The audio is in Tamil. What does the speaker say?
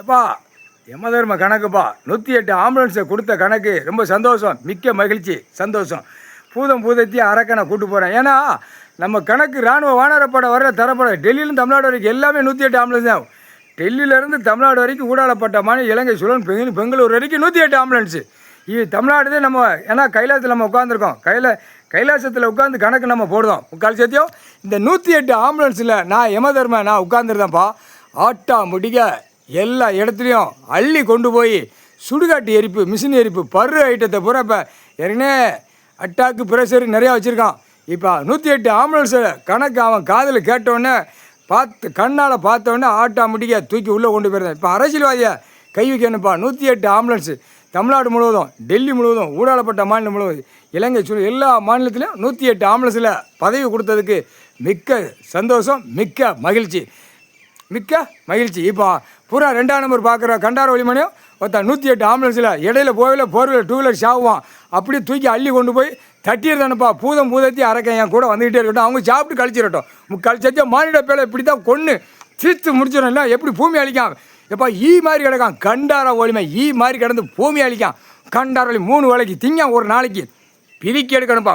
எப்பா யமதர்ம கணக்குப்பா 108 ஆம்புலன்ஸை கொடுத்த கணக்கு ரொம்ப சந்தோஷம், மிக்க மகிழ்ச்சி, சந்தோஷம். பூதத்தி அரக்கனை கூட்டு போகிறேன். ஏன்னா நம்ம கணக்கு இராணுவ வானரப்பட வர தரப்பட டெல்லியிலும் தமிழ்நாடு வரைக்கும் எல்லாமே 108 ஆம்புலன்ஸ் தான். டெல்லியிலேருந்து தமிழ்நாடு வரைக்கும் ஊடாடப்பட்ட மாநில இலங்கை சுழன் பெங்களூர் வரைக்கும் 108 ஆம்புலன்ஸு. இது தமிழ்நாடு தான். நம்ம ஏன்னா கைலாசத்தில் நம்ம உட்காந்துருக்கோம். கைலாசத்தில் உட்காந்து கணக்கு நம்ம போடுறோம். முக்கால் சத்தியம் இந்த 108 ஆம்புலன்ஸில் நான் யமதர்ம நான் உட்காந்துருந்தேன்ப்பா. ஆட்டா முடிக்க எல்லா இடத்துலையும் அள்ளி கொண்டு போய் சுடுகாட்டு எரிப்பு, மிஷின் எரிப்பு, பரு ஐட்டத்தை பூரா இப்போ ஏற்கனவே அட்டாக்கு ப்ரெஷர் நிறையா வச்சுருக்கான். இப்போ 108 ஆம்புலன்ஸில் கணக்கு அவன் காதில் கேட்டோடனே கண்ணால் பார்த்தோன்னே ஆட்டா முடிக்க தூக்கி உள்ளே கொண்டு போயிருந்தேன். இப்போ அரசியல்வாதியை கை வைக்கணும்ப்பா. 108 ஆம்புலன்ஸு தமிழ்நாடு முழுவதும், டெல்லி முழுவதும், ஊடாடப்பட்ட மாநிலம் முழுவதும், இலங்கை எல்லா மாநிலத்திலையும் 108 ஆம்புலன்ஸில் பதவி கொடுத்ததுக்கு மிக்க சந்தோஷம், மிக்க மகிழ்ச்சி. இப்போ பூரா 2ஆம் நம்பர் பார்க்குற கண்டார ஒளிமணியும் ஒருத்தன் 108 ஆம்புலன்ஸில் இடையில போகல 4 2 சாவுவான். அப்படியே தூக்கி அள்ளி கொண்டு போய் தட்டிடுதானப்பா. பூதத்தி அரக்கன் என் கூட வந்துக்கிட்டே இருக்கட்டும், அவங்க சாப்பிட்டு கழிச்சிடட்டும். கழிச்சா மானிட பேரை இப்படி தான் கொன்று தீர்த்து முடிச்சிடும். இல்லை எப்படி பூமி அழிக்கான் எப்பா, ஈ மாதிரி கிடக்கான். கண்டார ஒளிமை ஈ மாதிரி கிடந்து பூமி அழிக்கான். கண்டார ஒளி 3 வேளைக்கு திங்க ஒரு நாளைக்கு பிரிக்கி எடுக்கணும்ப்பா.